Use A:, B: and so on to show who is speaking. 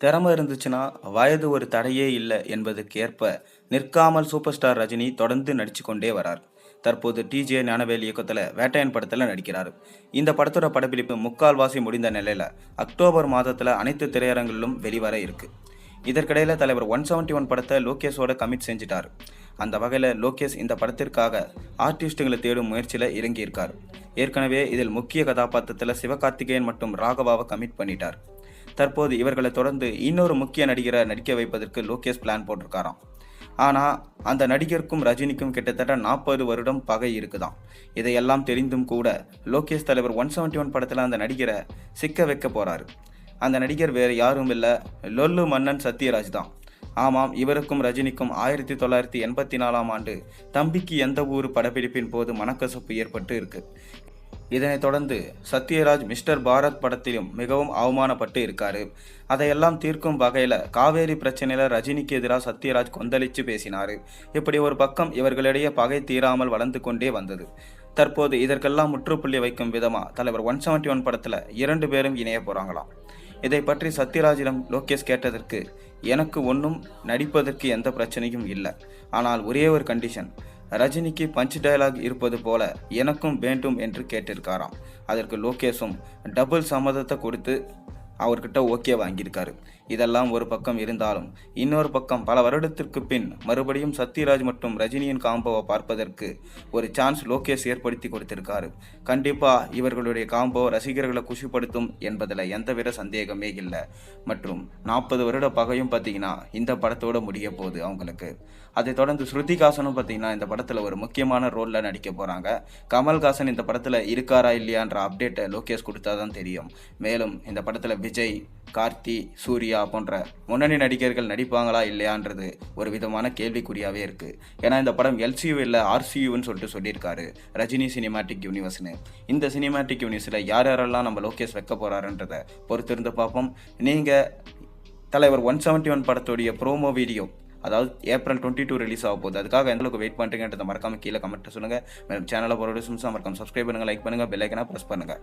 A: திறமை இருந்துச்சுன்னா வயது ஒரு தடையே இல்லை என்பதற்கு ஏற்ப நிற்காமல் சூப்பர் ஸ்டார் ரஜினி தொடர்ந்து நடிச்சு கொண்டே வரார். தற்போது டிஜே ஞானவேல் இயக்கத்தில் வேட்டையன் படத்தில் நடிக்கிறார். இந்த படத்தோட படப்பிடிப்பு முக்கால்வாசி முடிந்த நிலையில் அக்டோபர் மாதத்தில் அனைத்து திரையரங்கிலும் வெளிவர இருக்கு. இதற்கிடையில் தலைவர் 171 படத்தை லோகேஷோட கமிட் செஞ்சிட்டார். அந்த வகையில் லோகேஷ் இந்த படத்திற்காக ஆர்டிஸ்டுகளை தேடும் முயற்சியில் இறங்கியிருக்கார். ஏற்கனவே இதில் முக்கிய கதாபாத்திரத்தில் சிவகார்த்திகேயன் மற்றும் ராகவாவை கமிட் பண்ணிட்டார். தற்போது இவர்களை தொடர்ந்து இன்னொரு முக்கிய நடிகரை நடிக்க வைப்பதற்கு லோகேஷ் பிளான் போட்டிருக்காராம். ஆனால் அந்த நடிகருக்கும் ரஜினிக்கும் கிட்டத்தட்ட 40 வருடம் பகை இருக்குதாம். இதையெல்லாம் தெரிந்தும் கூட லோகேஷ் தலைவர் 171 படத்தில் அந்த நடிகரை சிக்க வைக்க போறாரு. அந்த நடிகர் வேறு யாரும் இல்லை, லொல்லு மன்னன் சத்யராஜ் தான். ஆமாம், இவருக்கும் ரஜினிக்கும் 1984ஆம் ஆண்டு தம்பிக்கு எந்த ஊர் படப்பிடிப்பின் போது மனக்கசப்பு ஏற்பட்டு இருக்கு. இதனைத் தொடர்ந்து சத்யராஜ் மிஸ்டர் பாரத் படத்திலும் மிகவும் அவமானப்பட்டு இருக்காரு. அதையெல்லாம் தீர்க்கும் வகையில் காவேரி பிரச்சனையில் ரஜினிக்கு எதிராக சத்யராஜ் கொந்தளித்து பேசினார். இப்படி ஒரு பக்கம் இவர்களிடையே பகை தீராமல் வளர்ந்து கொண்டே வந்தது. தற்போது இதற்கெல்லாம் முற்றுப்புள்ளி வைக்கும் விதமாக தலைவர் 171 படத்தில் 2 பேரும் இணைய போகிறாங்களாம். இதை பற்றி சத்யராஜிடம் லோகேஷ் கேட்டதற்கு, எனக்கு ஒன்றும் நடிப்பதற்கு எந்த பிரச்சனையும் இல்லை, ஆனால் ஒரே ஒரு கண்டிஷன், ரஜினிக்கு பஞ்ச் டயலாக் இருப்பது போல எனக்கும் வேண்டும் என்று கேட்டிருக்காராம். அதற்கு லோகேஷும் டபுள் சம்மதத்தை கொடுத்து அவர்கிட்ட ஓகே வாங்கியிருக்காரு. இதெல்லாம் ஒரு பக்கம் இருந்தாலும் இன்னொரு பக்கம் பல வருடத்திற்கு பின் மறுபடியும் சத்யராஜ் மற்றும் ரஜினியின் காம்போவை பார்ப்பதற்கு ஒரு சான்ஸ் லோகேஷ் ஏற்படுத்தி கொடுத்திருக்காரு. கண்டிப்பா இவர்களுடைய காம்போ ரசிகர்களை குஷிப்படுத்தும் என்பதில் எந்தவித சந்தேகமே இல்லை. மற்றும் 40 வருட பகையும் பார்த்தீங்கன்னா இந்த படத்தோட முடிய போகுது அவங்களுக்கு. அதை தொடர்ந்து ஸ்ருதிஹாசனும் பார்த்தீங்கன்னா இந்த படத்தில் ஒரு முக்கியமான ரோலில் நடிக்க போகிறாங்க. கமல்ஹாசன் இந்த படத்தில் இருக்காரா இல்லையான்ற அப்டேட்டை லோகேஷ் கொடுத்தா தான் தெரியும். மேலும் இந்த படத்தில் விஜய், கார்த்தி, சூர்யா போன்ற முன்னணி நடிகர்கள் நடிப்பாங்களா இல்லையான்றது ஒரு விதமான கேள்விக்குறியாகவே இருக்குது. ஏன்னா இந்த படம் எல்சியூ இல்லை ஆர்சியூன்னு சொல்லியிருக்காரு ரஜினி சினிமாட்டிக் யூனிவர்ஸ்னு. இந்த சினிமாட்டிக் யூனிவர்ஸில் யார் யாரெல்லாம் நம்ம லோகேஷ் வைக்க போகிறாருன்றதை பொறுத்திருந்து பார்ப்போம். நீங்கள் தலைவர் 171 படத்துடைய ப்ரோமோ வீடியோ அதாவது ஏப்ரல் 22 ரிலீஸ் ஆக போகுது, அதுக்காக எந்த அளவுக்கு வெயிட் பண்ணுறீங்கன்றதை மறக்காமல் கீழே கமெண்ட்டை சொல்லுங்கள். மேலும் சேனலை மறக்காம சப்ஸ்கிரைப் பண்ணுங்கள், லைக் பண்ணுங்கள், பெல் ஐக்கனை ப்ரெஸ் பண்ணுங்கள்.